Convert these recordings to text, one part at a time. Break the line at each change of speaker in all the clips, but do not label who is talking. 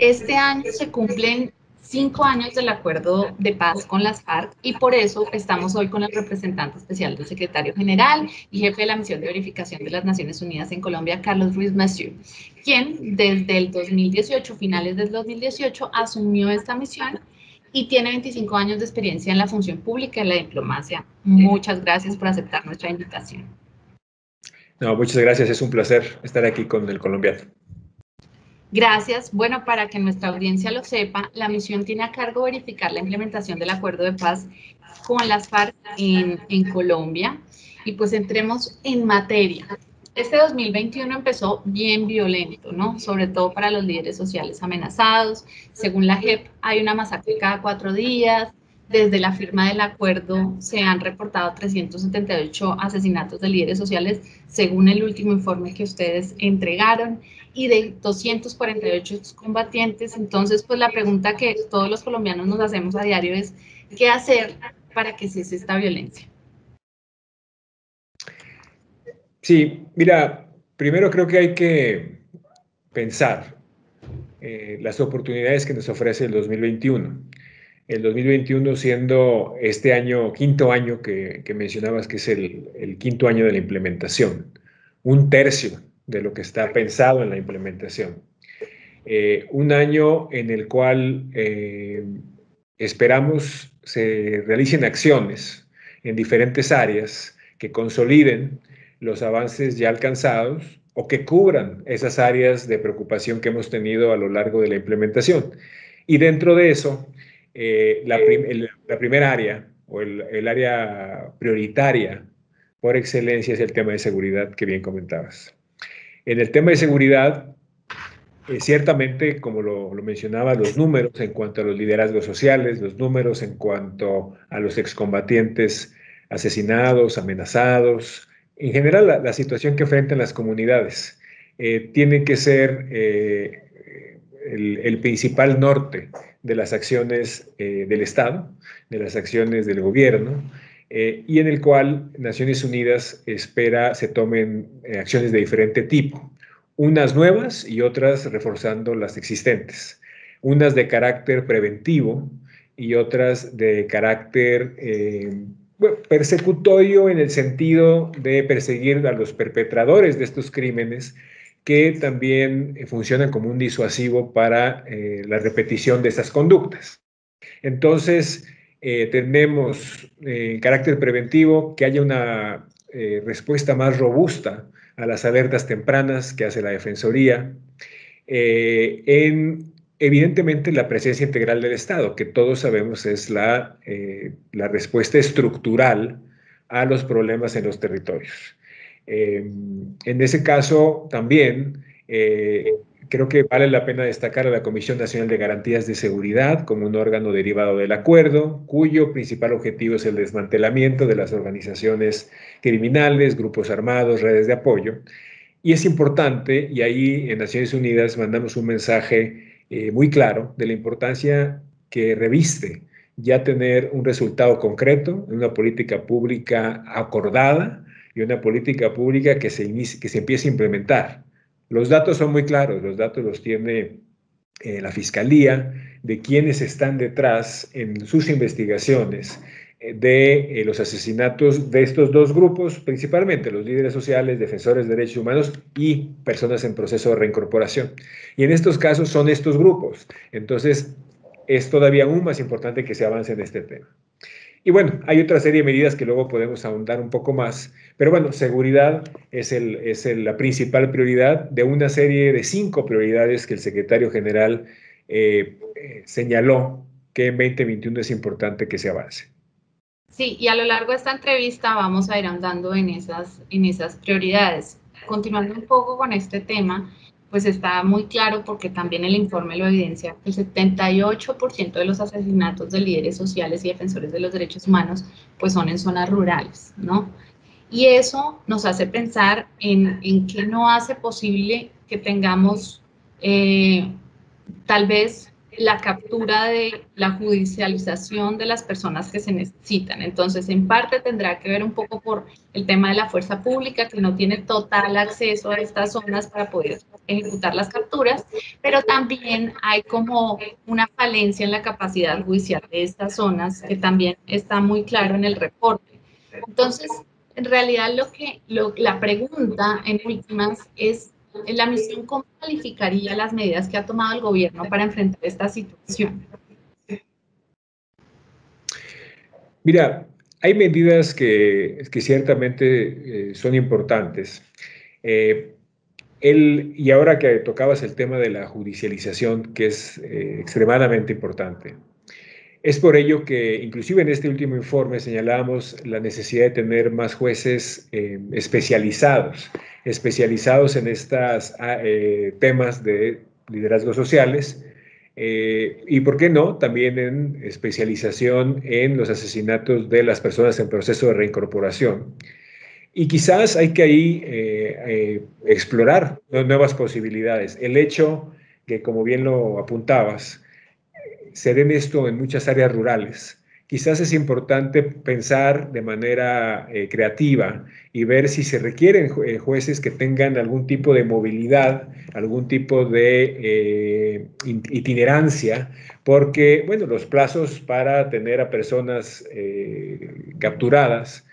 Este año se cumplen 5 años del acuerdo de paz con las FARC y por eso estamos hoy con el representante especial del secretario general y jefe de la misión de verificación de las Naciones Unidas en Colombia, Carlos Ruiz Massieu, quien desde el 2018, finales del 2018, asumió esta misión y tiene 25 años de experiencia en la función pública y en la diplomacia. Muchas gracias por aceptar nuestra invitación.
No, muchas gracias, es un placer estar aquí con el colombiano.
Gracias. Bueno, para que nuestra audiencia lo sepa, la misión tiene a cargo verificar la implementación del acuerdo de paz con las FARC en Colombia. Y pues entremos en materia. Este 2021 empezó bien violento, ¿no? Sobre todo para los líderes sociales amenazados. Según la JEP, hay una masacre cada 4 días. Desde la firma del acuerdo se han reportado 378 asesinatos de líderes sociales, según el último informe que ustedes entregaron, y de 248 combatientes. Entonces, pues la pregunta que todos los colombianos nos hacemos a diario es, ¿qué hacer para que cese esta violencia?
Sí, mira, primero creo que hay que pensar las oportunidades que nos ofrece el 2021. El 2021 siendo este año, quinto año que mencionabas, que es el quinto año de la implementación, un tercio de lo que está pensado en la implementación. Un año en el cual esperamos se realicen acciones en diferentes áreas que consoliden los avances ya alcanzados o que cubran esas áreas de preocupación que hemos tenido a lo largo de la implementación. Y dentro de eso, la primera área o el área prioritaria por excelencia es el tema de seguridad que bien comentabas. En el tema de seguridad, ciertamente, como lo mencionaba, los números en cuanto a los liderazgos sociales, los números en cuanto a los excombatientes asesinados, amenazados, en general la situación que enfrentan las comunidades, tiene que ser el principal norte de las acciones del Estado, de las acciones del gobierno, y en el cual Naciones Unidas espera se tomen acciones de diferente tipo, unas nuevas y otras reforzando las existentes, unas de carácter preventivo y otras de carácter persecutorio, en el sentido de perseguir a los perpetradores de estos crímenes, que también funcionan como un disuasivo para la repetición de estas conductas. Entonces, tenemos en carácter preventivo que haya una respuesta más robusta a las alertas tempranas que hace la Defensoría, evidentemente la presencia integral del Estado, que todos sabemos es la respuesta estructural a los problemas en los territorios. En ese caso también creo que vale la pena destacar a la Comisión Nacional de Garantías de Seguridad como un órgano derivado del acuerdo, cuyo principal objetivo es el desmantelamiento de las organizaciones criminales, grupos armados, redes de apoyo. Y es importante, y ahí en Naciones Unidas mandamos un mensaje muy claro de la importancia que reviste ya tener un resultado concreto, una política pública acordada y una política pública que se empiece a implementar. Los datos son muy claros, los datos los tiene la Fiscalía, de quienes están detrás en sus investigaciones de los asesinatos de estos dos grupos, principalmente los líderes sociales, defensores de derechos humanos y personas en proceso de reincorporación. Y en estos casos son estos grupos. Entonces, es todavía aún más importante que se avance en este tema. Y bueno, hay otra serie de medidas que luego podemos ahondar un poco más, pero bueno, seguridad es la principal prioridad de una serie de 5 prioridades que el secretario general señaló que en 2021 es importante que se avance.
Sí, y a lo largo de esta entrevista vamos a ir andando en esas prioridades. Continuando un poco con este tema, pues está muy claro, porque también el informe lo evidencia, el 78% de los asesinatos de líderes sociales y defensores de los derechos humanos pues son en zonas rurales, ¿no? Y eso nos hace pensar en qué no hace posible que tengamos tal vez la captura de la judicialización de las personas que se necesitan. Entonces, en parte tendrá que ver un poco por el tema de la fuerza pública, que no tiene total acceso a estas zonas para poder ejecutar las capturas, pero también hay como una falencia en la capacidad judicial de estas zonas, que también está muy claro en el reporte. Entonces, en realidad la pregunta en últimas es, en la misión, ¿cómo calificaría las medidas que ha tomado el gobierno para enfrentar esta situación?
Mira, hay medidas que ciertamente son importantes. Y ahora que tocabas el tema de la judicialización, que es extremadamente importante, es por ello que inclusive en este último informe señalamos la necesidad de tener más jueces especializados en estos temas de liderazgos sociales, y por qué no, también en especialización en los asesinatos de las personas en proceso de reincorporación. Y quizás hay que ahí explorar nuevas posibilidades. El hecho que, como bien lo apuntabas, se den esto en muchas áreas rurales. Quizás es importante pensar de manera creativa y ver si se requieren jueces que tengan algún tipo de movilidad, algún tipo de itinerancia, porque, bueno, los plazos para tener a personas capturadas,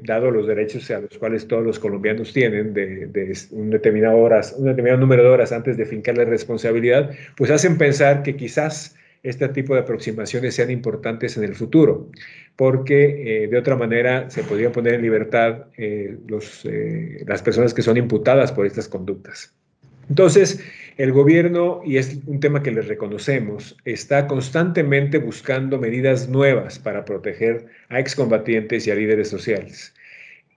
dado los derechos a los cuales todos los colombianos tienen de un determinado número de horas antes de fincar la responsabilidad, pues hacen pensar que quizás este tipo de aproximaciones sean importantes en el futuro, porque de otra manera se podrían poner en libertad las personas que son imputadas por estas conductas. Entonces, el gobierno, y es un tema que les reconocemos, está constantemente buscando medidas nuevas para proteger a excombatientes y a líderes sociales.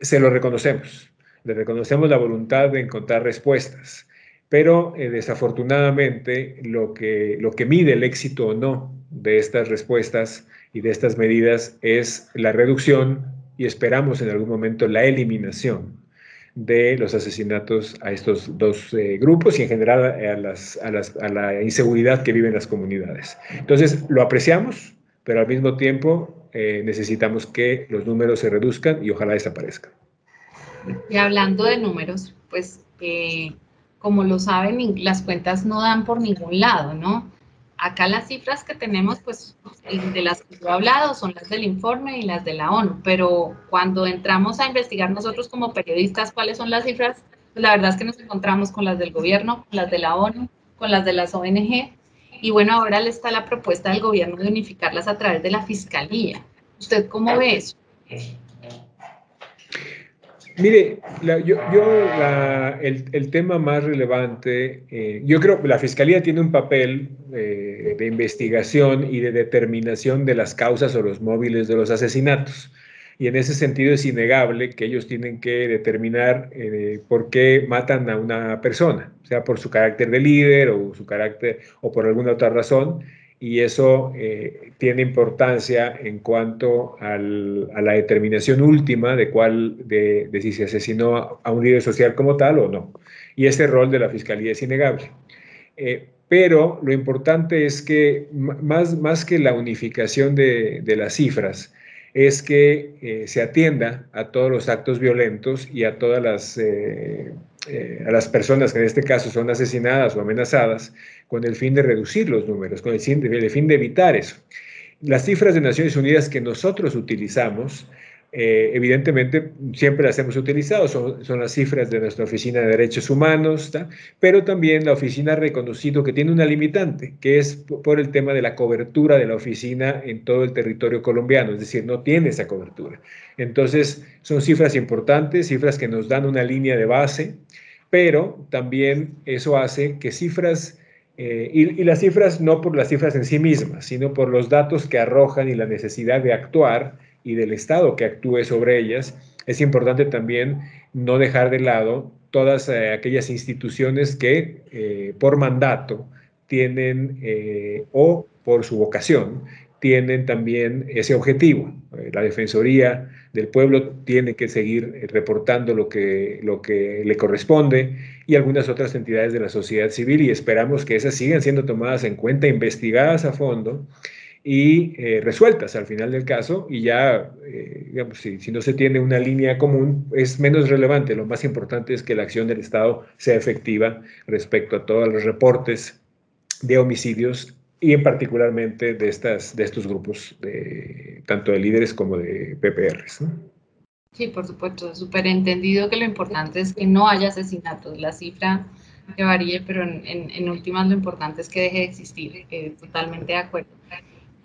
Se lo reconocemos, le reconocemos la voluntad de encontrar respuestas, pero desafortunadamente lo que mide el éxito o no de estas respuestas y de estas medidas es la reducción y esperamos en algún momento la eliminación de los asesinatos a estos dos grupos y en general a la inseguridad que viven las comunidades. Entonces, lo apreciamos, pero al mismo tiempo necesitamos que los números se reduzcan y ojalá desaparezcan.
Y hablando de números, pues como lo saben, las cuentas no dan por ningún lado, ¿no? Acá las cifras que tenemos, pues de las que yo he hablado, son las del informe y las de la ONU, pero cuando entramos a investigar nosotros como periodistas cuáles son las cifras, pues la verdad es que nos encontramos con las del gobierno, con las de la ONU, con las de las ONG, y bueno, ahora le está la propuesta del gobierno de unificarlas a través de la Fiscalía. ¿Usted cómo ve eso?
Mire, el tema más relevante, yo creo que la Fiscalía tiene un papel de investigación y de determinación de las causas o los móviles de los asesinatos. Y en ese sentido es innegable que ellos tienen que determinar por qué matan a una persona, sea por su carácter de líder o su carácter o por alguna otra razón. Y eso tiene importancia en cuanto a la determinación última de si se asesinó a un líder social como tal o no. Y ese rol de la Fiscalía es innegable. Pero lo importante es que más que la unificación de las cifras, es que se atienda a todos los actos violentos y a todas a las personas que en este caso son asesinadas o amenazadas, con el fin de reducir los números, con el fin de evitar eso. Las cifras de Naciones Unidas que nosotros utilizamos, evidentemente siempre las hemos utilizado, son las cifras de nuestra Oficina de Derechos Humanos, ¿tá? Pero también la oficina ha reconocido que tiene una limitante, que es por el tema de la cobertura de la oficina en todo el territorio colombiano, es decir, no tiene esa cobertura. Entonces, son cifras importantes, cifras que nos dan una línea de base, pero también eso hace que cifras y las cifras no por las cifras en sí mismas, sino por los datos que arrojan y la necesidad de actuar y del Estado que actúe sobre ellas. Es importante también no dejar de lado todas aquellas instituciones que por mandato tienen o por su vocación tienen también ese objetivo. La Defensoría del Pueblo tiene que seguir reportando lo que le corresponde, y algunas otras entidades de la sociedad civil, y esperamos que esas sigan siendo tomadas en cuenta, investigadas a fondo y resueltas al final del caso. Y ya, digamos, si no se tiene una línea común, es menos relevante. Lo más importante es que la acción del Estado sea efectiva respecto a todos los reportes de homicidios, y en particularmente de estos grupos, tanto de líderes como de PPRs, ¿no?
Sí, por supuesto, súper entendido que lo importante es que no haya asesinatos. La cifra que varíe, pero en últimas lo importante es que deje de existir. Totalmente de acuerdo.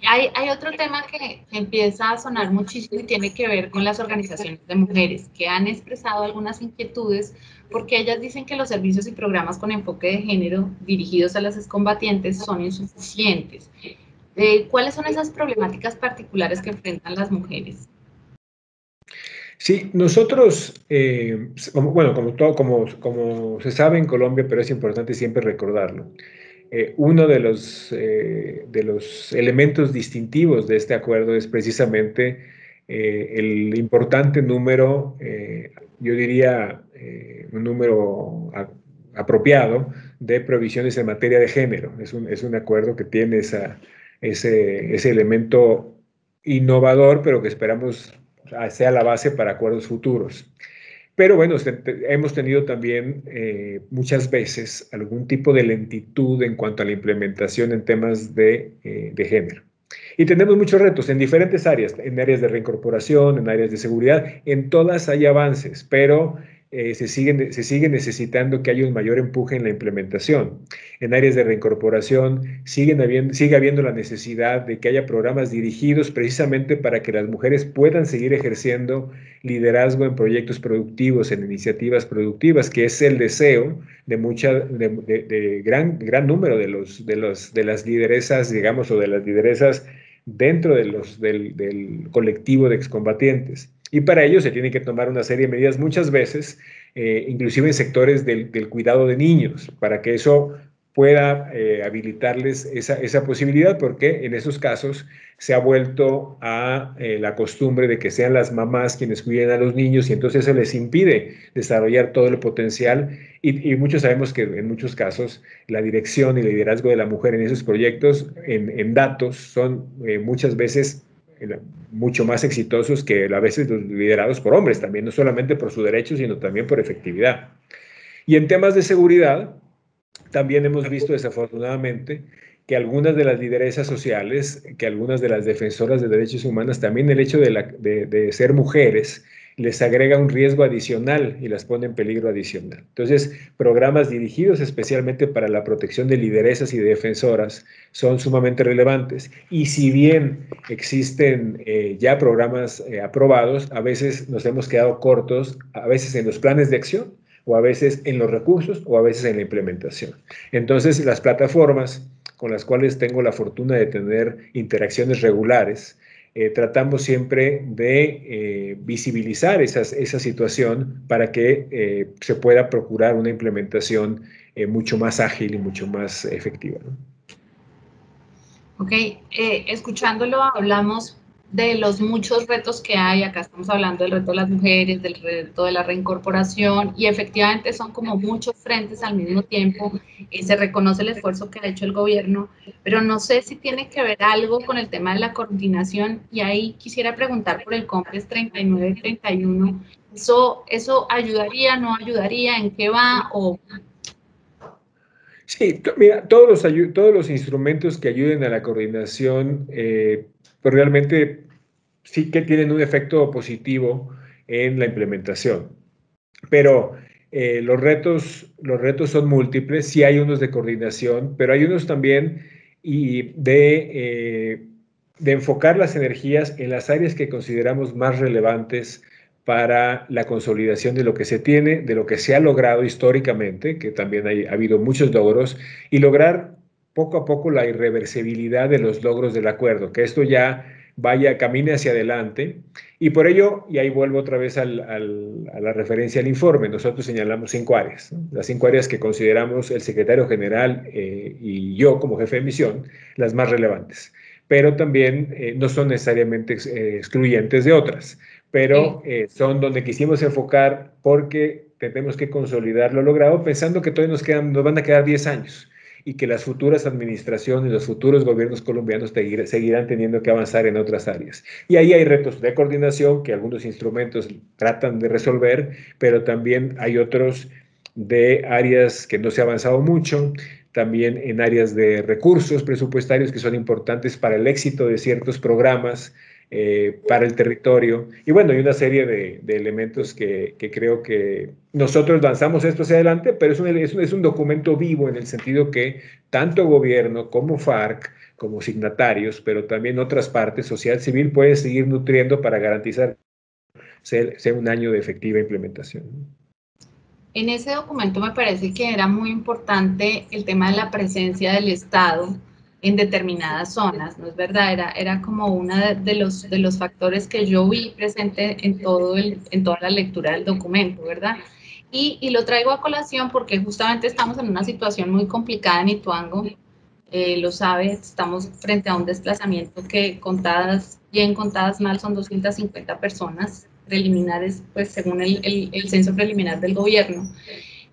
Hay otro tema que empieza a sonar muchísimo y tiene que ver con las organizaciones de mujeres, que han expresado algunas inquietudes porque ellas dicen que los servicios y programas con enfoque de género dirigidos a las excombatientes son insuficientes. ¿Cuáles son esas problemáticas particulares que enfrentan las mujeres?
Sí, nosotros, bueno, como se sabe en Colombia, pero es importante siempre recordarlo, uno de los elementos distintivos de este acuerdo es precisamente el importante número, yo diría un número apropiado de provisiones en materia de género. Es un acuerdo que tiene ese elemento innovador, pero que esperamos sea la base para acuerdos futuros. Pero bueno, hemos tenido también muchas veces algún tipo de lentitud en cuanto a la implementación en temas de género. Y tenemos muchos retos en diferentes áreas, en áreas de reincorporación, en áreas de seguridad. En todas hay avances, pero se sigue necesitando que haya un mayor empuje en la implementación. En áreas de reincorporación sigue habiendo la necesidad de que haya programas dirigidos precisamente para que las mujeres puedan seguir ejerciendo liderazgo en proyectos productivos, en iniciativas productivas, que es el deseo de gran número de las lideresas, digamos, o de las lideresas dentro del colectivo de excombatientes. Y para ello se tiene que tomar una serie de medidas, muchas veces, inclusive en sectores del cuidado de niños, para que eso pueda habilitarles esa posibilidad, porque en esos casos se ha vuelto a la costumbre de que sean las mamás quienes cuiden a los niños, y entonces eso les impide desarrollar todo el potencial, y muchos sabemos que en muchos casos la dirección y el liderazgo de la mujer en esos proyectos, en datos, son muchas veces mucho más exitosos que a veces los liderados por hombres también, no solamente por su derecho, sino también por efectividad. Y en temas de seguridad, también hemos visto desafortunadamente que algunas de las lideresas sociales, que algunas de las defensoras de derechos humanos, también el hecho de ser mujeres les agrega un riesgo adicional y las pone en peligro adicional. Entonces, programas dirigidos especialmente para la protección de lideresas y de defensoras son sumamente relevantes. Y si bien existen ya programas aprobados, a veces nos hemos quedado cortos, a veces en los planes de acción, o a veces en los recursos, o a veces en la implementación. Entonces, las plataformas con las cuales tengo la fortuna de tener interacciones regulares, tratamos siempre de visibilizar esa situación para que se pueda procurar una implementación mucho más ágil y mucho más efectiva, ¿no?
Ok, escuchándolo hablamos de los muchos retos que hay. Acá estamos hablando del reto de las mujeres, del reto de la reincorporación, y efectivamente son como muchos frentes al mismo tiempo. Se reconoce el esfuerzo que ha hecho el gobierno, pero no sé si tiene que ver algo con el tema de la coordinación, y ahí quisiera preguntar por el COMPES 39 y 31. ¿Eso ayudaría, no ayudaría? ¿En qué va? O
sí, mira, todos los instrumentos que ayuden a la coordinación, pues realmente sí que tienen un efecto positivo en la implementación. Pero los retos son múltiples. Sí hay unos de coordinación, pero hay unos también de enfocar las energías en las áreas que consideramos más relevantes para la consolidación de lo que se tiene, de lo que se ha logrado históricamente, que también ha habido muchos logros, y lograr poco a poco la irreversibilidad de los logros del acuerdo, que esto ya camine hacia adelante. Y por ello, y ahí vuelvo otra vez a la referencia al informe, nosotros señalamos 5 áreas, ¿no? Las 5 áreas que consideramos el secretario general y yo como jefe de misión, las más relevantes. pero también no son necesariamente excluyentes de otras, pero son donde quisimos enfocar porque tenemos que consolidar lo logrado, pensando que todavía nos van a quedar 10 años y que las futuras administraciones, los futuros gobiernos colombianos seguirán teniendo que avanzar en otras áreas. Y ahí hay retos de coordinación que algunos instrumentos tratan de resolver, pero también hay otros de áreas que no se ha avanzado mucho, también en áreas de recursos presupuestarios que son importantes para el éxito de ciertos programas, para el territorio. Y bueno, hay una serie de elementos que creo que nosotros lanzamos esto hacia adelante, pero es un documento vivo en el sentido que tanto gobierno como FARC, como signatarios, pero también otras partes, sociedad civil, puede seguir nutriendo para garantizar sea un año de efectiva implementación.
En ese documento me parece que era muy importante el tema de la presencia del Estado en determinadas zonas, ¿no es verdad? Era como uno de los factores que yo vi presente en toda la lectura del documento, ¿verdad? Y lo traigo a colación porque justamente estamos en una situación muy complicada en Ituango. Lo sabes, estamos frente a un desplazamiento que bien contadas mal, son 250 personas preliminares, pues según el censo preliminar del gobierno.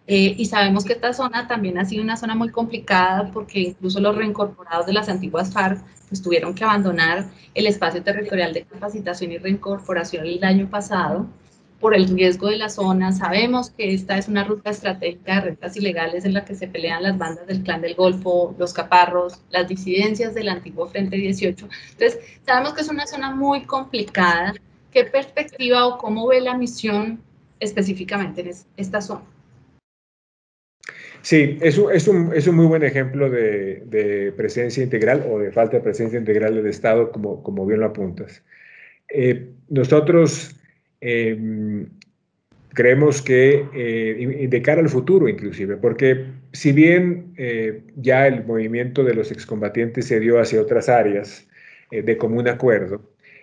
Y sabemos que esta zona también ha sido una zona muy complicada porque incluso los reincorporados de las antiguas FARC pues, tuvieron que abandonar el espacio territorial de capacitación y reincorporación el año pasado por el riesgo de la zona. Sabemos que esta es una ruta estratégica de rentas ilegales en la que se pelean las bandas del Clan del Golfo, los caparros, las disidencias del antiguo Frente 18. Entonces, sabemos que es una zona muy complicada. ¿Qué perspectiva o cómo ve la misión específicamente en esta zona?
Sí, es un muy buen ejemplo de presencia integral o de falta de presencia integral del Estado, como bien lo apuntas. Nosotros creemos que de cara al futuro inclusive, porque si bien ya el movimiento de los excombatientes se dio hacia otras áreas de común acuerdo,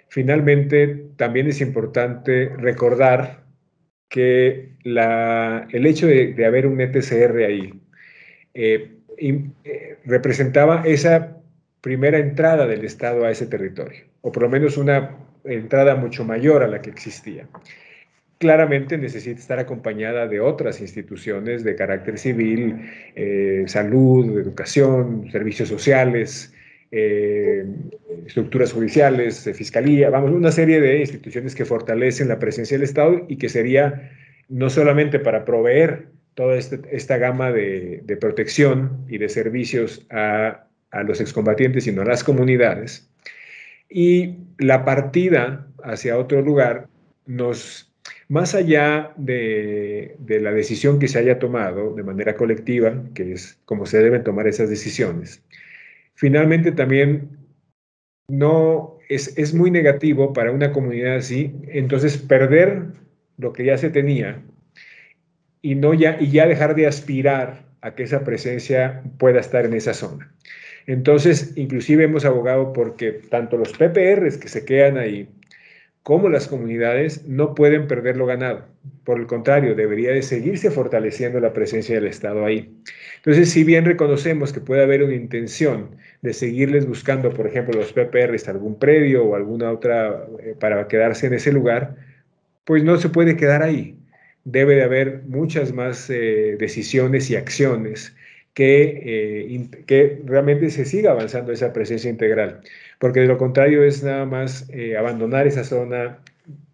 finalmente también es importante recordar que el hecho de haber un ETCR ahí representaba esa primera entrada del Estado a ese territorio, o por lo menos una entrada mucho mayor a la que existía. Claramente necesita estar acompañada de otras instituciones de carácter civil, salud, educación, servicios sociales, estructuras judiciales, fiscalía, vamos, una serie de instituciones que fortalecen la presencia del Estado y que sería no solamente para proveer toda esta gama de protección y de servicios a los excombatientes, sino a las comunidades. Y la partida hacia otro lugar más allá de la decisión que se haya tomado de manera colectiva, que es como se deben tomar esas decisiones, finalmente también es muy negativo para una comunidad así, entonces perder lo que ya se tenía y ya dejar de aspirar a que esa presencia pueda estar en esa zona. Entonces, inclusive hemos abogado porque tanto los PPRs que se quedan ahí, como las comunidades no pueden perder lo ganado. Por el contrario, debería de seguirse fortaleciendo la presencia del Estado ahí. Entonces, si bien reconocemos que puede haber una intención de seguirles buscando, por ejemplo, los PPRs algún predio o alguna otra para quedarse en ese lugar, pues no se puede quedar ahí. Debe de haber muchas más decisiones y acciones que realmente se siga avanzando esa presencia integral, porque de lo contrario es nada más abandonar esa zona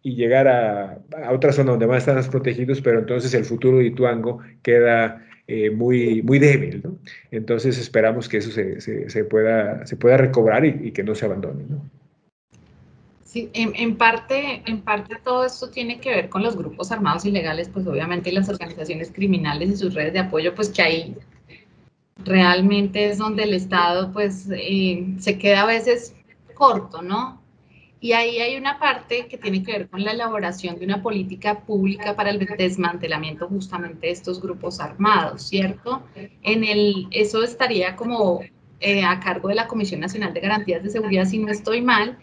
y llegar a otra zona donde van a estar más protegidos, pero entonces el futuro de Ituango queda muy débil, ¿no? Entonces esperamos que eso se pueda recobrar y que no se abandone, ¿no?
Sí, en parte todo esto tiene que ver con los grupos armados ilegales, pues obviamente y las organizaciones criminales y sus redes de apoyo, pues que ahí realmente es donde el Estado pues se queda a veces corto, ¿no? Y ahí hay una parte que tiene que ver con la elaboración de una política pública para el desmantelamiento justamente de estos grupos armados, ¿cierto? Eso estaría como a cargo de la Comisión Nacional de Garantías de Seguridad, si no estoy mal.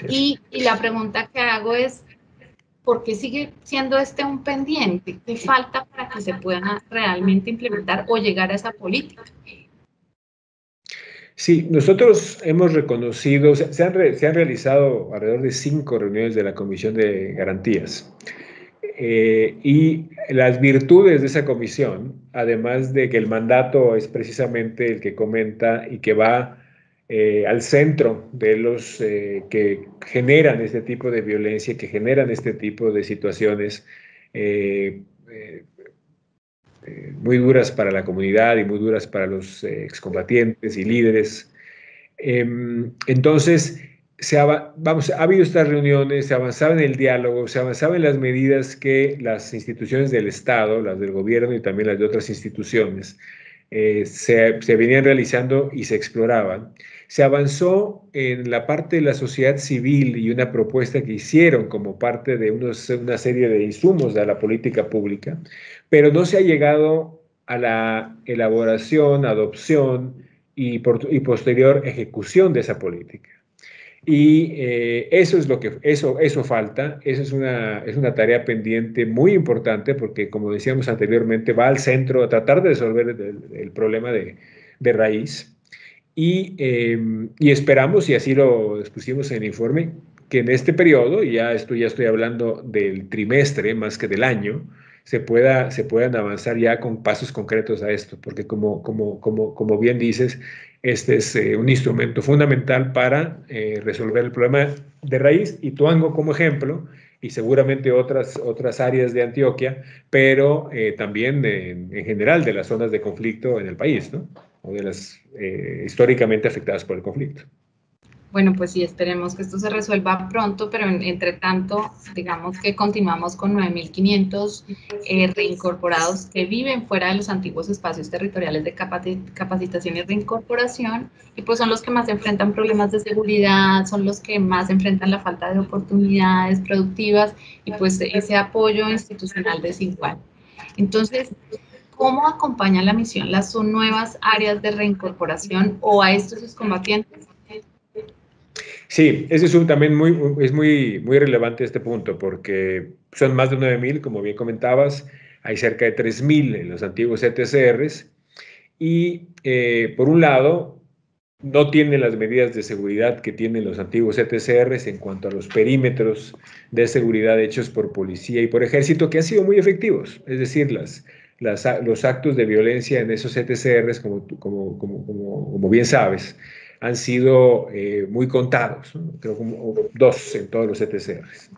Y la pregunta que hago es, ¿por qué sigue siendo este un pendiente? ¿Qué falta para que se pueda realmente implementar o llegar a esa política?
Sí, nosotros hemos reconocido, se han realizado alrededor de 5 reuniones de la Comisión de Garantías. Y las virtudes de esa comisión, además de que el mandato es precisamente el que comenta y que va al centro de los que generan este tipo de violencia, que generan este tipo de situaciones eh, eh, muy duras para la comunidad y muy duras para los excombatientes y líderes. Entonces, ha habido estas reuniones, se avanzaba en el diálogo, se avanzaba en las medidas que las instituciones del Estado, las del gobierno y también las de otras instituciones, se venían realizando y se exploraban. Se avanzó en la parte de la sociedad civil y una propuesta que hicieron como parte de una serie de insumos de la política pública, pero no se ha llegado a la elaboración, adopción y posterior ejecución de esa política. Y eso es lo que, eso falta, eso es una tarea pendiente muy importante porque, como decíamos anteriormente, va al centro a tratar de resolver el problema de raíz. Y esperamos, y así lo expusimos en el informe, que en este periodo, y ya estoy hablando del trimestre más que del año, se puedan avanzar ya con pasos concretos a esto, porque como bien dices, este es un instrumento fundamental para resolver el problema de raíz, y Tuango como ejemplo, y seguramente otras áreas de Antioquia, pero también en general de las zonas de conflicto en el país, ¿no? O de las históricamente afectadas por el conflicto.
Bueno, pues sí, esperemos que esto se resuelva pronto, pero entre tanto, digamos que continuamos con 9.500 reincorporados que viven fuera de los antiguos espacios territoriales de capacitación y reincorporación, y pues son los que más enfrentan problemas de seguridad, son los que más enfrentan la falta de oportunidades productivas y pues ese apoyo institucional desigual. Entonces, ¿cómo acompaña la misión las nuevas áreas de reincorporación o a estos excombatientes?
Sí, ese es también muy relevante este punto, porque son más de 9.000, como bien comentabas, hay cerca de 3.000 en los antiguos ETCRs, y por un lado, no tienen las medidas de seguridad que tienen los antiguos ETCRs en cuanto a los perímetros de seguridad hechos por policía y por ejército, que han sido muy efectivos, es decir, los actos de violencia en esos ETCRs, como bien sabes, han sido muy contados, ¿no? Creo como 2 en todos los ETCRs.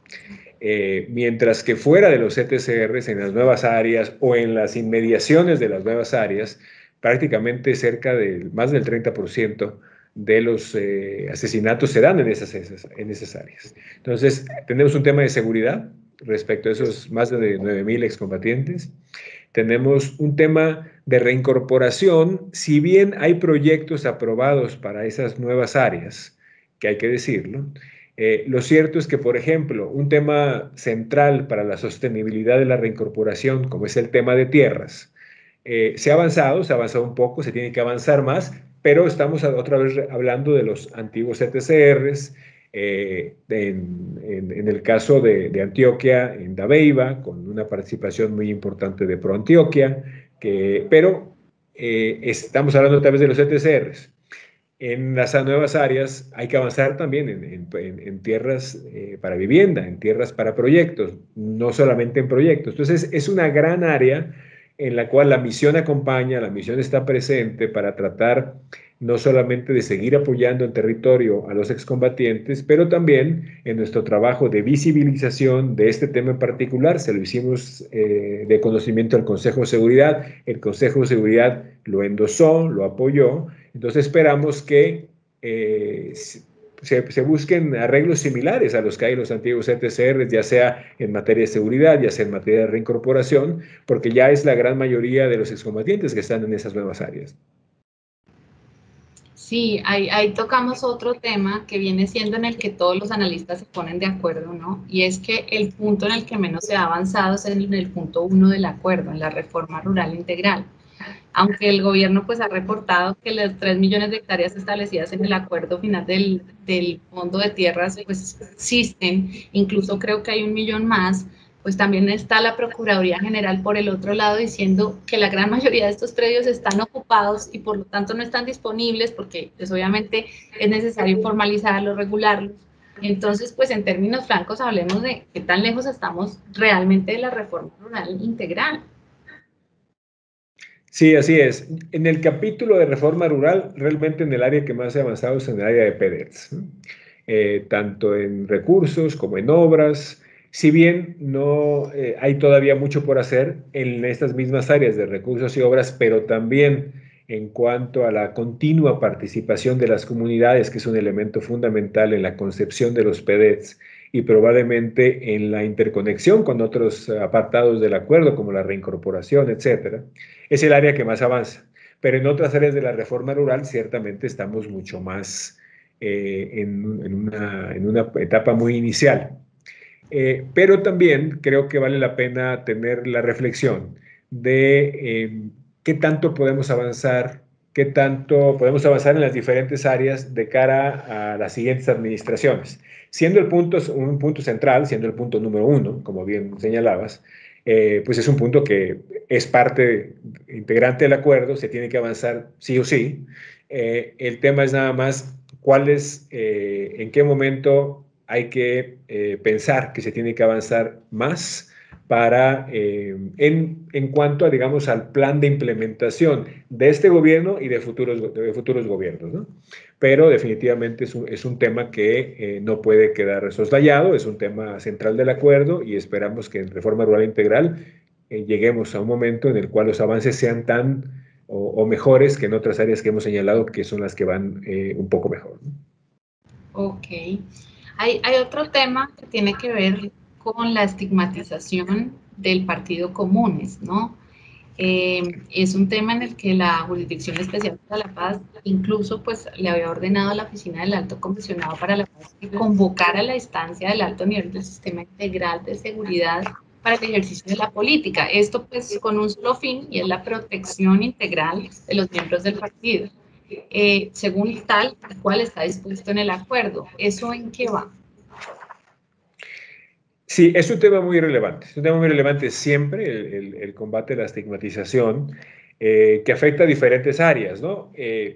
Mientras que fuera de los ETCRs, en las nuevas áreas o en las inmediaciones de las nuevas áreas, prácticamente cerca de más del 30% de los asesinatos se dan en esas áreas. Entonces, tenemos un tema de seguridad respecto a esos más de 9.000 excombatientes. Tenemos un tema de reincorporación, si bien hay proyectos aprobados para esas nuevas áreas, que hay que decirlo, lo cierto es que, por ejemplo, un tema central para la sostenibilidad de la reincorporación, como es el tema de tierras, se ha avanzado un poco, se tiene que avanzar más, pero estamos otra vez hablando de los antiguos ETCRs, en el caso de Antioquia, en Dabeiba, con una participación muy importante de ProAntioquia, pero estamos hablando otra vez de los ETCRs. En las nuevas áreas hay que avanzar también en tierras para vivienda, en tierras para proyectos, no solamente en proyectos. Entonces, es una gran área en la cual la misión acompaña, la misión está presente para tratar no solamente de seguir apoyando en territorio a los excombatientes, pero también en nuestro trabajo de visibilización de este tema en particular. Se lo hicimos de conocimiento al Consejo de Seguridad, el Consejo de Seguridad lo endosó, lo apoyó. Entonces esperamos que se busquen arreglos similares a los que hay en los antiguos ETCR, ya sea en materia de seguridad, ya sea en materia de reincorporación, porque ya es la gran mayoría de los excombatientes que están en esas nuevas áreas.
Sí, ahí tocamos otro tema que viene siendo en el que todos los analistas se ponen de acuerdo, ¿no? Y es que el punto en el que menos se ha avanzado es en el punto 1 del acuerdo, en la reforma rural integral. Aunque el gobierno pues ha reportado que las 3 millones de hectáreas establecidas en el acuerdo final del Fondo de Tierras pues existen, incluso creo que hay 1 millón más, pues también está la Procuraduría General por el otro lado diciendo que la gran mayoría de estos predios están ocupados y por lo tanto no están disponibles porque pues obviamente es necesario formalizarlos, regularlos. Entonces, pues en términos francos hablemos de qué tan lejos estamos realmente de la reforma rural integral.
Sí, así es. En el capítulo de reforma rural, realmente en el área que más se ha avanzado es en el área de PEDETs, ¿no? Tanto en recursos como en obras. Si bien no hay todavía mucho por hacer en estas mismas áreas de recursos y obras, pero también en cuanto a la continua participación de las comunidades, que es un elemento fundamental en la concepción de los PEDETs y probablemente en la interconexión con otros apartados del acuerdo, como la reincorporación, etcétera, es el área que más avanza. Pero en otras áreas de la reforma rural ciertamente estamos mucho más en una etapa muy inicial. Pero también creo que vale la pena tener la reflexión de qué tanto podemos avanzar, qué tanto podemos avanzar en las diferentes áreas de cara a las siguientes administraciones. Siendo un punto central, siendo el punto número uno, como bien señalabas, pues es un punto que es parte integrante del acuerdo, se tiene que avanzar sí o sí. El tema es nada más en qué momento hay que pensar que se tiene que avanzar más en cuanto a, digamos, al plan de implementación de este gobierno y de futuros gobiernos, ¿no? Pero definitivamente es un tema que no puede quedar soslayado, es un tema central del acuerdo y esperamos que en Reforma Rural Integral lleguemos a un momento en el cual los avances sean tan o mejores que en otras áreas que hemos señalado que son las que van un poco mejor, ¿no?
Ok. Hay otro tema que tiene que ver con la estigmatización del partido Comunes, ¿no? Es un tema en el que la Jurisdicción Especial para la Paz incluso pues le había ordenado a la Oficina del Alto Comisionado para la Paz que convocara la instancia del alto nivel del Sistema Integral de Seguridad para el ejercicio de la política. Esto pues con un solo fin y es la protección integral de los miembros del partido. Según tal cual está dispuesto en el acuerdo. ¿Eso en qué va?
Sí, es un tema muy relevante. Es un tema muy relevante siempre, el combate a la estigmatización, que afecta a diferentes áreas, ¿no?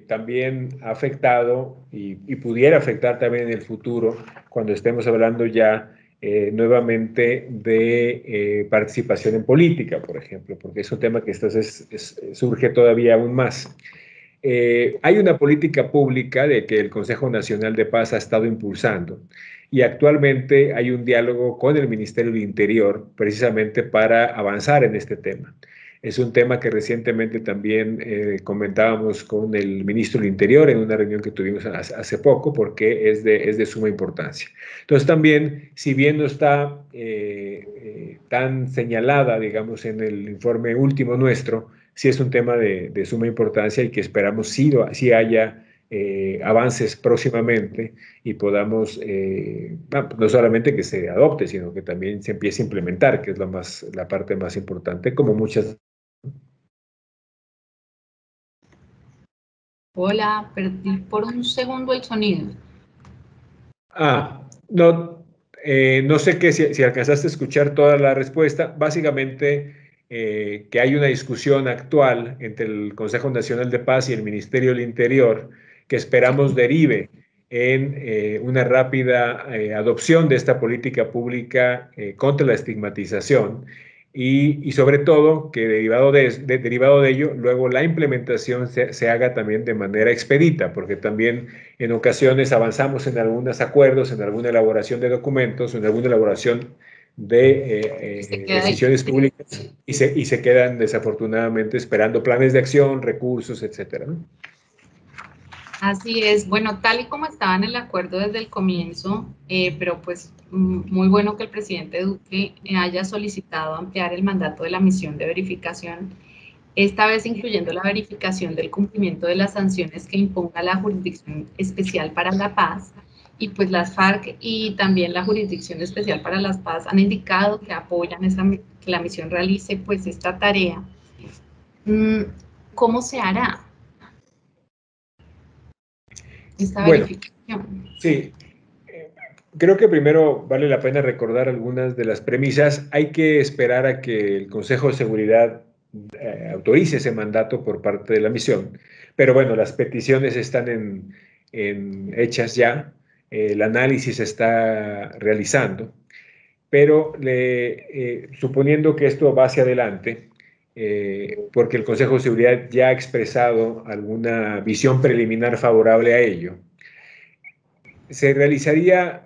También ha afectado y pudiera afectar también en el futuro, cuando estemos hablando ya nuevamente de participación en política, por ejemplo, porque es un tema que surge todavía aún más. Hay una política pública de que el Consejo Nacional de Paz ha estado impulsando y actualmente hay un diálogo con el Ministerio del Interior precisamente para avanzar en este tema. Es un tema que recientemente también comentábamos con el ministro del Interior en una reunión que tuvimos hace poco porque es de suma importancia. Entonces también, si bien no está tan señalada, digamos, en el informe último nuestro, sí es un tema de suma importancia y que esperamos sí haya avances próximamente y podamos, no solamente que se adopte, sino que también se empiece a implementar, que es la parte más importante, como muchas.
Hola, perdí por un segundo el sonido.
No, no sé si alcanzaste a escuchar toda la respuesta. Básicamente, que hay una discusión actual entre el Consejo Nacional de Paz y el Ministerio del Interior que esperamos derive en una rápida adopción de esta política pública contra la estigmatización y sobre todo que derivado de ello, luego la implementación se haga también de manera expedita, porque también en ocasiones avanzamos en algunos acuerdos, en alguna elaboración de documentos, en alguna elaboración de decisiones públicas y se quedan desafortunadamente esperando planes de acción, recursos, etcétera, ¿no?
Así es, bueno, tal y como estaba en el acuerdo desde el comienzo, pero pues muy bueno que el presidente Duque haya solicitado ampliar el mandato de la misión de verificación, esta vez incluyendo la verificación del cumplimiento de las sanciones que imponga la Jurisdicción Especial para la Paz, y pues las FARC y también la Jurisdicción Especial para la Paz han indicado que apoyan que la misión realice pues esta tarea. ¿Cómo se hará esta
Bueno,
verificación?
sí. creo que primero vale la pena recordar algunas de las premisas. Hay que esperar a que el Consejo de Seguridad autorice ese mandato por parte de la misión. Pero bueno, las peticiones están hechas ya, el análisis se está realizando, pero suponiendo que esto va hacia adelante, porque el Consejo de Seguridad ya ha expresado alguna visión preliminar favorable a ello, se realizaría,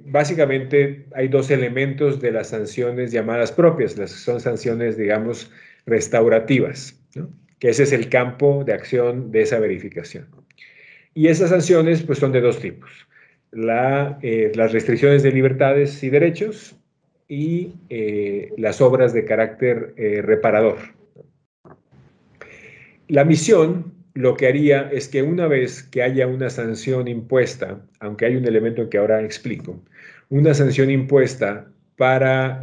básicamente hay dos elementos de las sanciones llamadas propias, las son sanciones, digamos, restaurativas, ¿no? Que ese es el campo de acción de esa verificación. Y esas sanciones pues son de dos tipos, las restricciones de libertades y derechos y las obras de carácter reparador. La misión lo que haría es que una vez que haya una sanción impuesta, aunque hay un elemento que ahora explico, una sanción impuesta para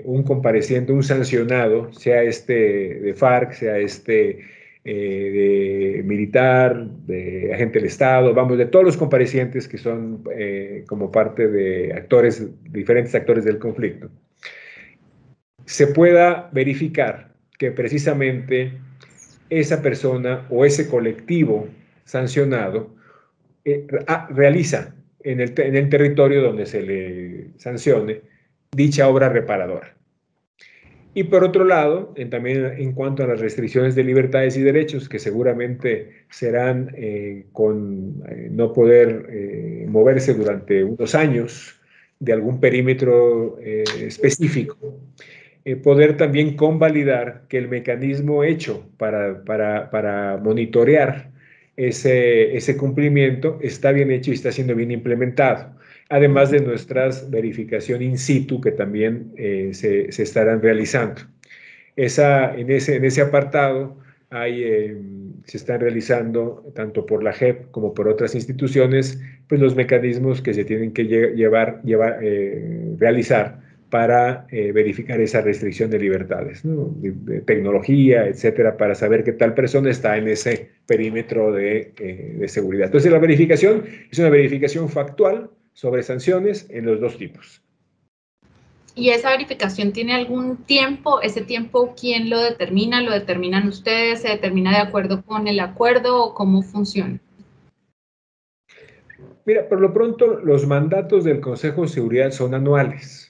un compareciente, un sancionado, sea este de FARC, sea este de militar, de agente del Estado, vamos, de todos los comparecientes que son como parte de actores, diferentes actores del conflicto, se pueda verificar que precisamente esa persona o ese colectivo sancionado realiza en el territorio donde se le sancione dicha obra reparadora. Y por otro lado, también en cuanto a las restricciones de libertades y derechos, que seguramente serán con no poder moverse durante unos años de algún perímetro específico, poder también convalidar que el mecanismo hecho para monitorear ese cumplimiento está bien hecho y está siendo bien implementado, además de nuestras verificación in situ que también se estarán realizando. En ese apartado se están realizando, tanto por la JEP como por otras instituciones, pues los mecanismos que se tienen que realizar para verificar esa restricción de libertades, ¿no? De tecnología, etcétera, para saber que tal persona está en ese perímetro de seguridad. Entonces, la verificación es una verificación factual sobre sanciones en los dos tipos.
¿Y esa verificación tiene algún tiempo? ¿Ese tiempo quién lo determina? ¿Lo determinan ustedes? ¿Se determina de acuerdo con el acuerdo o cómo funciona?
Mira, por lo pronto los mandatos del Consejo de Seguridad son anuales.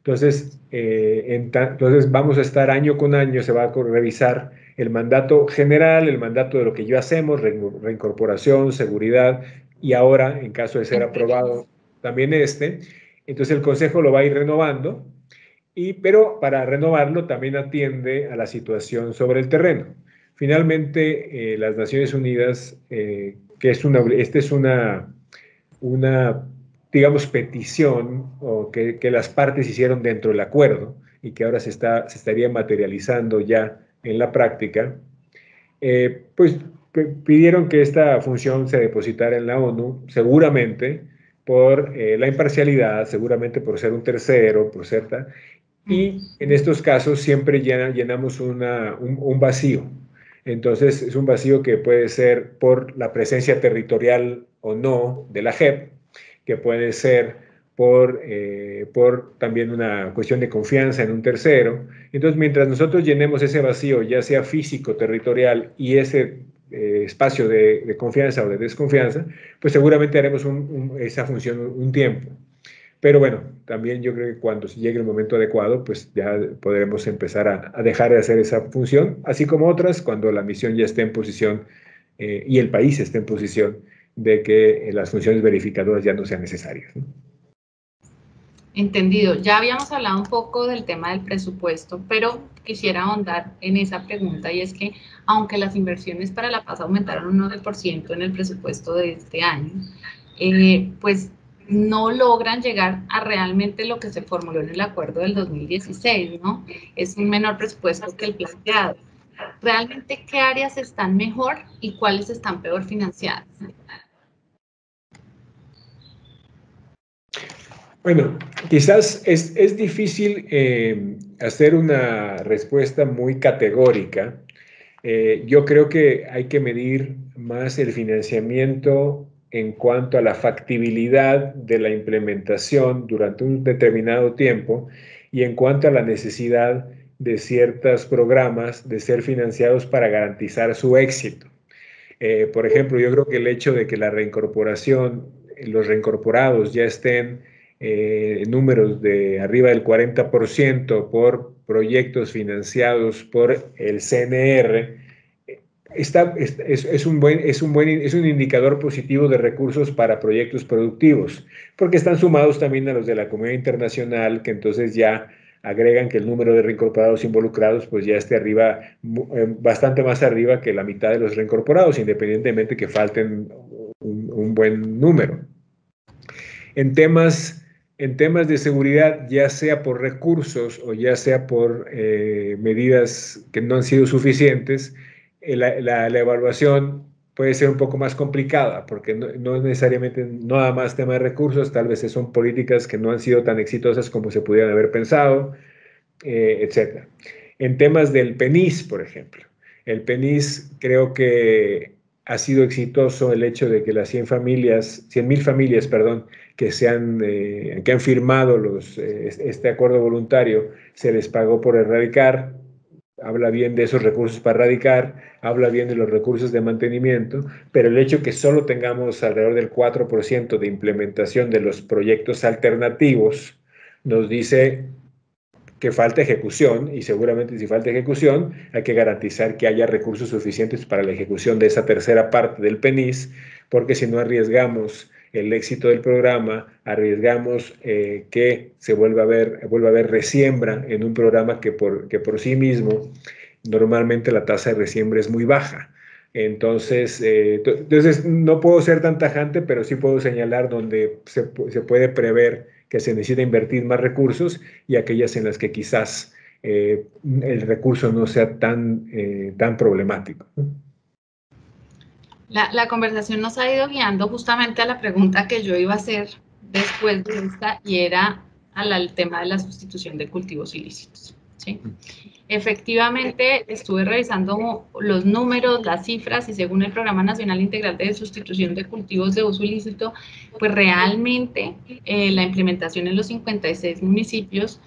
Entonces, entonces vamos a estar año con año, se va a revisar el mandato general, el mandato de lo que ya hacemos, reincorporación, seguridad, y ahora, en caso de ser aprobado, también este. Entonces el Consejo lo va a ir renovando, pero para renovarlo también atiende a la situación sobre el terreno. Finalmente, las Naciones Unidas, esta es una, digamos, petición o que las partes hicieron dentro del acuerdo y que ahora se estaría materializando ya en la práctica, pues pidieron que esta función se depositara en la ONU, seguramente por la imparcialidad, seguramente por ser un tercero, por ser tal, y en estos casos siempre llenamos un vacío. Entonces, es un vacío que puede ser por la presencia territorial o no de la JEP, que puede ser por también una cuestión de confianza en un tercero. Entonces, mientras nosotros llenemos ese vacío, ya sea físico, territorial, y ese espacio de confianza o de desconfianza, pues seguramente haremos esa función un tiempo. Pero bueno, también yo creo que cuando llegue el momento adecuado, pues ya podremos empezar a dejar de hacer esa función, así como otras, cuando la misión ya esté en posición y el país esté en posición de que las funciones verificadoras ya no sean necesarias, ¿no?
Entendido. Ya habíamos hablado un poco del tema del presupuesto, pero quisiera ahondar en esa pregunta, y es que aunque las inversiones para la paz aumentaron un 9% en el presupuesto de este año, pues no logran llegar a realmente lo que se formuló en el acuerdo del 2016, ¿no? Es un menor presupuesto que el planteado. ¿Realmente qué áreas están mejor y cuáles están peor financiadas?
Bueno, quizás es difícil hacer una respuesta muy categórica. Yo creo que hay que medir más el financiamiento en cuanto a la factibilidad de la implementación durante un determinado tiempo y en cuanto a la necesidad de ciertos programas de ser financiados para garantizar su éxito. Por ejemplo, yo creo que el hecho de que la reincorporación, los reincorporados ya estén en números de arriba del 40% por proyectos financiados por el CNR, es un indicador positivo de recursos para proyectos productivos, porque están sumados también a los de la comunidad internacional, que entonces ya agregan que el número de reincorporados involucrados pues ya esté arriba, bastante más arriba que la mitad de los reincorporados, independientemente que falten un buen número. En temas de seguridad, ya sea por recursos o ya sea por medidas que no han sido suficientes, la evaluación puede ser un poco más complicada, porque no es necesariamente nada más tema de recursos, tal vez son políticas que no han sido tan exitosas como se pudieran haber pensado, etc. En temas del PENIS, por ejemplo, el PENIS creo que ha sido exitoso el hecho de que las 100.000 familias, perdón, que han firmado este acuerdo voluntario, se les pagó por erradicar. Habla bien de esos recursos para erradicar, habla bien de los recursos de mantenimiento, pero el hecho que solo tengamos alrededor del 4% de implementación de los proyectos alternativos nos dice que falta ejecución, y seguramente si falta ejecución hay que garantizar que haya recursos suficientes para la ejecución de esa tercera parte del PENIS, porque si no arriesgamos el éxito del programa, arriesgamos que se vuelva a ver resiembra en un programa que por sí mismo normalmente la tasa de resiembra es muy baja. Entonces no puedo ser tan tajante, pero sí puedo señalar donde se puede prever que se necesita invertir más recursos y aquellas en las que quizás el recurso no sea tan problemático.
La conversación nos ha ido guiando justamente a la pregunta que yo iba a hacer después de esta, y era al tema de la sustitución de cultivos ilícitos, ¿sí? Efectivamente, estuve revisando los números, las cifras, y según el Programa Nacional Integral de Sustitución de Cultivos de Uso Ilícito, pues realmente la implementación en los 56 municipios,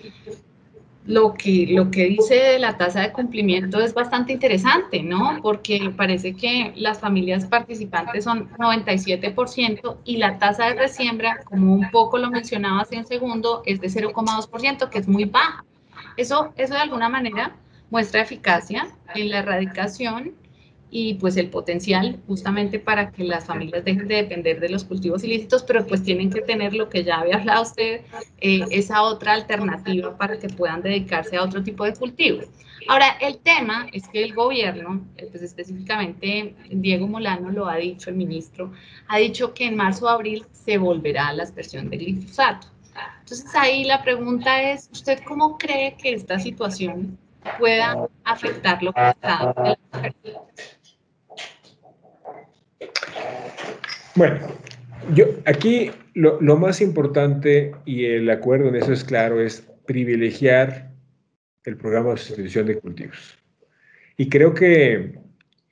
lo que dice de la tasa de cumplimiento es bastante interesante, ¿no? Porque parece que las familias participantes son 97% y la tasa de resiembra, como un poco lo mencionaba hace un segundo, es de 0,2%, que es muy baja. Eso de alguna manera muestra eficacia en la erradicación y pues el potencial justamente para que las familias dejen de depender de los cultivos ilícitos, pero pues tienen que tener lo que ya había hablado usted, esa otra alternativa para que puedan dedicarse a otro tipo de cultivo. Ahora, el tema es que el gobierno, pues específicamente Diego Molano lo ha dicho, el ministro, ha dicho que en marzo o abril se volverá a la aspersión de glifosato. Entonces ahí la pregunta es, ¿usted cómo cree que esta situación pueda afectar lo que está en la oferta?
Bueno, aquí lo más importante, y el acuerdo en eso es claro, es privilegiar el programa de sustitución de cultivos. Y creo que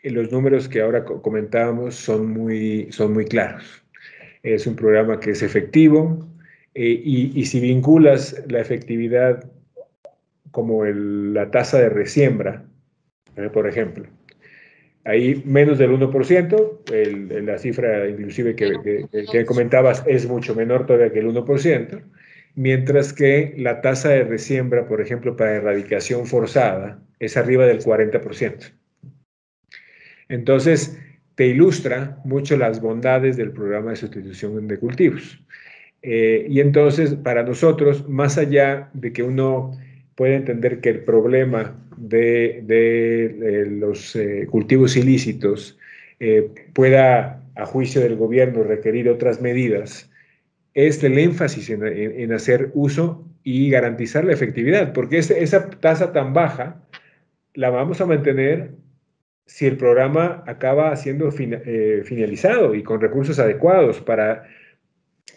los números que ahora comentábamos son muy claros. Es un programa que es efectivo, y si vinculas la efectividad como la tasa de resiembra, por ejemplo, ahí menos del 1%, la cifra inclusive que comentabas es mucho menor todavía que el 1%, mientras que la tasa de resiembra, por ejemplo, para erradicación forzada, es arriba del 40%. Entonces, te ilustra mucho las bondades del programa de sustitución de cultivos. Y entonces, para nosotros, más allá de que uno puede entender que el problema de los cultivos ilícitos pueda, a juicio del gobierno, requerir otras medidas, es el énfasis en hacer uso y garantizar la efectividad, porque esa tasa tan baja la vamos a mantener si el programa acaba siendo finalizado y con recursos adecuados para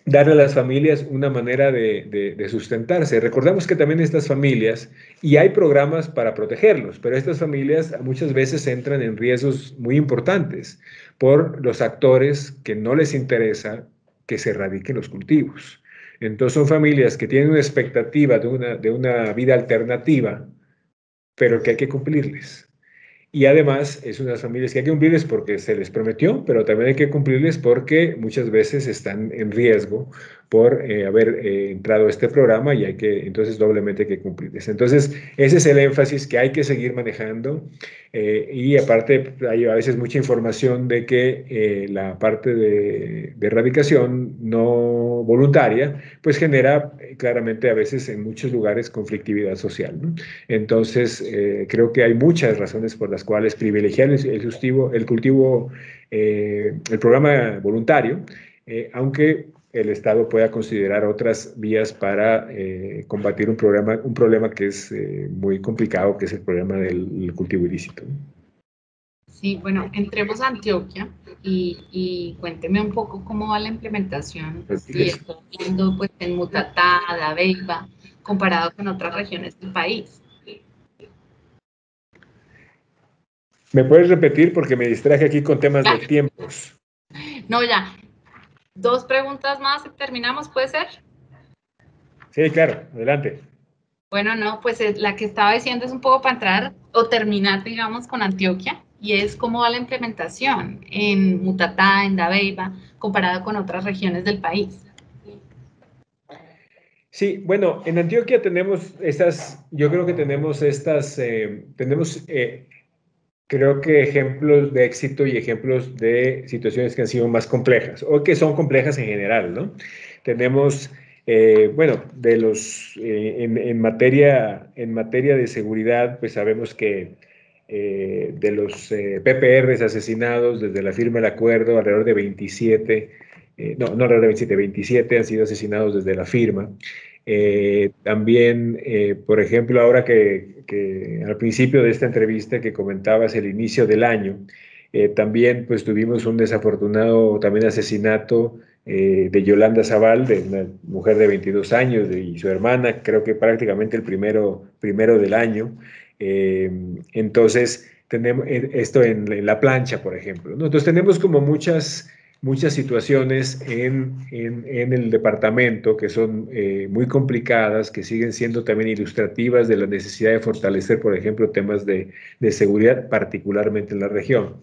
darle a las familias una manera de sustentarse. Recordamos que también estas familias, y hay programas para protegerlos, pero estas familias muchas veces entran en riesgos muy importantes por los actores que no les interesa que se erradiquen los cultivos. Entonces son familias que tienen una expectativa de una vida alternativa, pero que hay que cumplirles. Y además es unas familias que hay que cumplirles porque se les prometió, pero también hay que cumplirles porque muchas veces están en riesgo por haber entrado a este programa y hay que, entonces doblemente hay que cumplirles. Entonces, ese es el énfasis que hay que seguir manejando y aparte hay a veces mucha información de que la parte de erradicación no voluntaria, pues genera claramente a veces en muchos lugares conflictividad social, ¿no? Entonces, creo que hay muchas razones por las cuales privilegiar el programa voluntario, aunque el Estado pueda considerar otras vías para combatir un problema que es muy complicado, que es el problema del cultivo ilícito.
Sí, bueno, entremos a Antioquia y cuénteme un poco cómo va la implementación, si está viendo pues en Mutatá, Dabeiba, comparado con otras regiones del país.
¿Me puedes repetir? Porque me distraje aquí con temas de tiempos.
No, ya. 2 preguntas más y terminamos, ¿puede ser?
Sí, claro, adelante.
Bueno, no, pues la que estaba diciendo es un poco para entrar o terminar, digamos, con Antioquia, y es cómo va la implementación en Mutatá, en Dabeiba, comparado con otras regiones del país.
Sí, bueno, en Antioquia tenemos yo creo que tenemos creo que ejemplos de éxito y ejemplos de situaciones que han sido más complejas o que son complejas en general, ¿no? Tenemos, bueno, en materia de seguridad, pues sabemos que de los PPRs asesinados desde la firma del acuerdo, alrededor de 27, no alrededor de 27, 27 han sido asesinados desde la firma. También, por ejemplo, ahora que al principio de esta entrevista que comentabas el inicio del año, también pues tuvimos un desafortunado también asesinato de Yolanda Zaval, de una mujer de 22 años y su hermana, creo que prácticamente el primero del año. Entonces, tenemos esto en la plancha, por ejemplo, ¿no? Entonces tenemos como muchas situaciones en el departamento que son muy complicadas, que siguen siendo también ilustrativas de la necesidad de fortalecer, por ejemplo, temas de seguridad, particularmente en la región.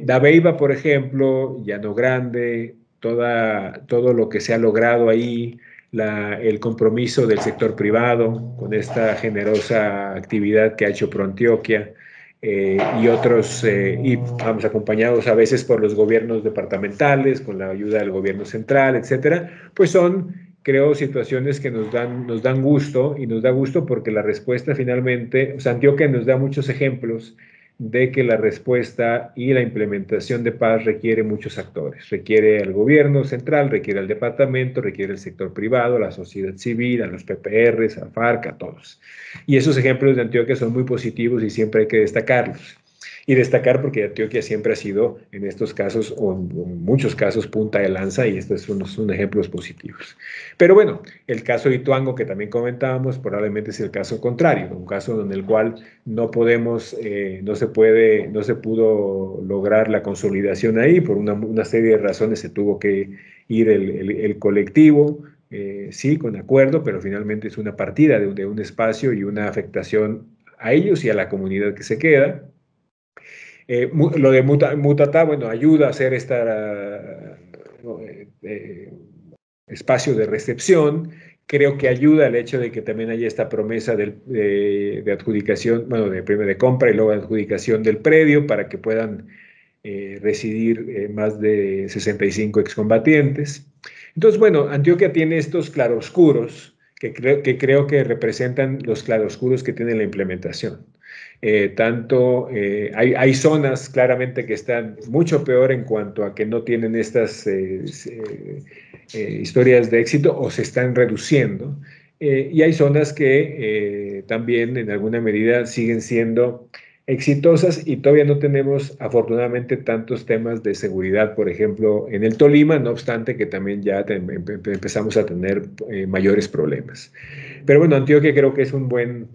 Dabeiba, por ejemplo, Llano Grande, todo lo que se ha logrado ahí, el compromiso del sector privado con esta generosa actividad que ha hecho ProAntioquia, y otros, y vamos acompañados a veces por los gobiernos departamentales, con la ayuda del gobierno central, etcétera, pues son, creo, situaciones que nos dan gusto, y nos da gusto porque la respuesta finalmente, o sea, Antioquia nos da muchos ejemplos de que la respuesta y la implementación de paz requiere muchos actores. Requiere al gobierno central, requiere al departamento, requiere al sector privado, a la sociedad civil, a los PPRs, a FARC, a todos. Y esos ejemplos de Antioquia son muy positivos y siempre hay que destacarlos. Y destacar porque Antioquia siempre ha sido, en estos casos, o en muchos casos, punta de lanza, y estos son ejemplos positivos. Pero bueno, el caso de Ituango, que también comentábamos, probablemente es el caso contrario, un caso en el cual no podemos, no se pudo lograr la consolidación ahí, por una serie de razones se tuvo que ir el colectivo, sí, con acuerdo, pero finalmente es una partida de un espacio y una afectación a ellos y a la comunidad que se queda. Lo de Mutatá, bueno, ayuda a hacer este espacio de recepción. Creo que ayuda el hecho de que también haya esta promesa de adjudicación, bueno, de compra y luego de adjudicación del predio para que puedan residir más de 65 excombatientes. Entonces, bueno, Antioquia tiene estos claroscuros que creo que representan los claroscuros que tiene la implementación. Hay zonas claramente que están mucho peor en cuanto a que no tienen estas historias de éxito o se están reduciendo. Y hay zonas que también en alguna medida siguen siendo exitosas y todavía no tenemos afortunadamente tantos temas de seguridad, por ejemplo, en el Tolima, no obstante que también ya empezamos a tener mayores problemas. Pero bueno, Antioquia creo que es un buen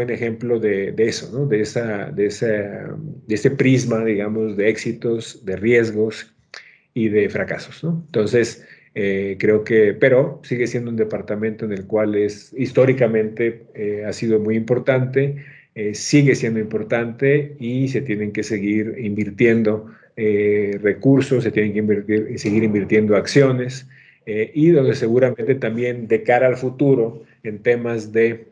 ejemplo de eso, ¿no? De ese prisma, digamos, de éxitos, de riesgos y de fracasos, ¿no? Entonces, creo que, pero sigue siendo un departamento en el cual históricamente ha sido muy importante, sigue siendo importante y se tienen que seguir invirtiendo recursos, se tienen que seguir invirtiendo acciones y donde seguramente también de cara al futuro en temas de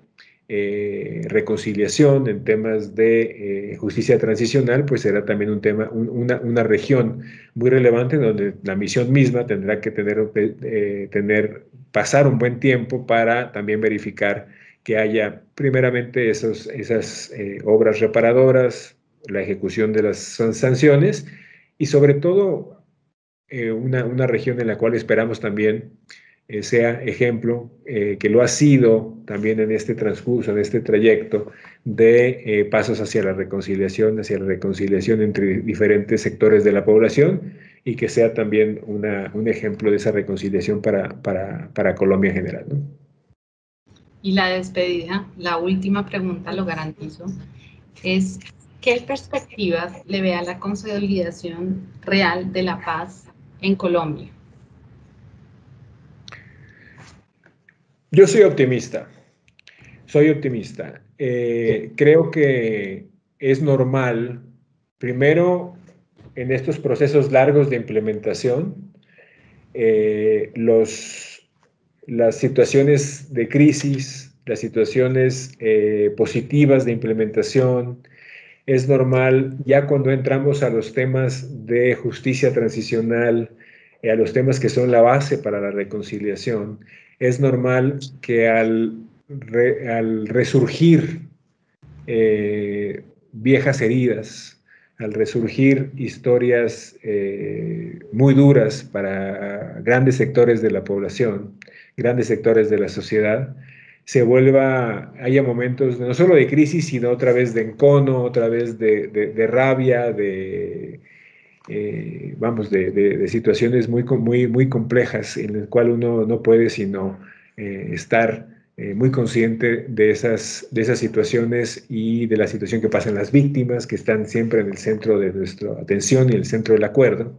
reconciliación, en temas de justicia transicional, pues será también un tema, una región muy relevante donde la misión misma tendrá que pasar un buen tiempo para también verificar que haya primeramente esas obras reparadoras, la ejecución de las sanciones y sobre todo una región en la cual esperamos también sea ejemplo, que lo ha sido también en este transcurso, en este trayecto de pasos hacia la reconciliación entre diferentes sectores de la población y que sea también un ejemplo de esa reconciliación para Colombia en general, ¿no?
Y la despedida, la última pregunta, lo garantizo, es ¿qué perspectivas le ve a la consolidación real de la paz en Colombia?
Yo soy optimista. Soy optimista. Creo que es normal, primero, en estos procesos largos de implementación, las situaciones de crisis, las situaciones positivas de implementación, es normal ya cuando entramos a los temas de justicia transicional, a los temas que son la base para la reconciliación, es normal que al resurgir viejas heridas, al resurgir historias muy duras para grandes sectores de la población, grandes sectores de la sociedad, haya momentos no solo de crisis, sino otra vez de encono, otra vez de rabia, de situaciones muy complejas en las cuales uno no puede sino estar muy consciente de esas situaciones y de la situación que pasan las víctimas, que están siempre en el centro de nuestra atención y en el centro del acuerdo,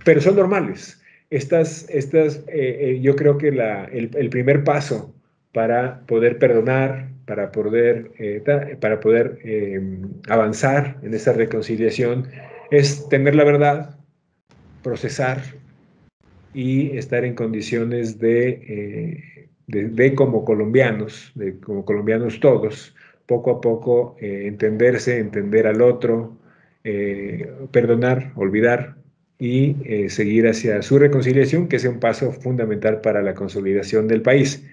pero son normales. Yo creo que el primer paso para poder perdonar, para poder avanzar en esa reconciliación, es tener la verdad, procesar y estar en condiciones como colombianos, como colombianos todos, poco a poco entenderse, entender al otro, perdonar, olvidar y seguir hacia su reconciliación, que es un paso fundamental para la consolidación del país.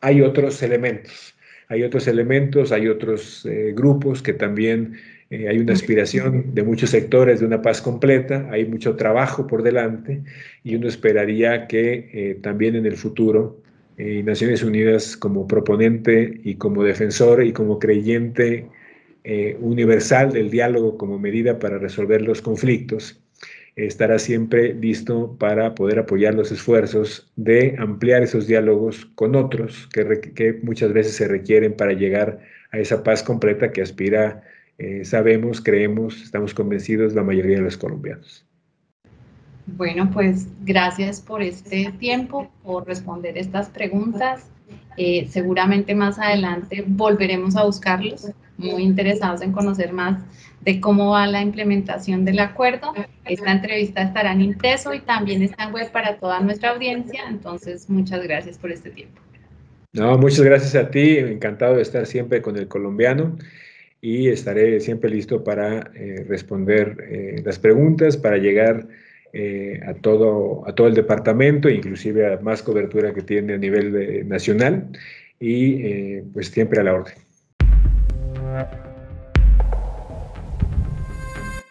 Hay otros elementos, hay otros grupos que también hay una aspiración de muchos sectores de una paz completa, hay mucho trabajo por delante y uno esperaría que también en el futuro Naciones Unidas como proponente y como defensor y como creyente universal del diálogo como medida para resolver los conflictos, estará siempre listo para poder apoyar los esfuerzos de ampliar esos diálogos con otros que muchas veces se requieren para llegar a esa paz completa que aspira, sabemos, creemos, estamos convencidos la mayoría de los colombianos.
Bueno, pues gracias por este tiempo, por responder estas preguntas. Seguramente más adelante volveremos a buscarlos, muy interesados en conocer más de cómo va la implementación del acuerdo. Esta entrevista estará en impreso y también está en web para toda nuestra audiencia, entonces muchas gracias por este tiempo.
No, muchas gracias a ti, encantado de estar siempre con el colombiano y estaré siempre listo para responder las preguntas, para llegar a todo el departamento, inclusive a más cobertura que tiene a nivel nacional y pues siempre a la orden.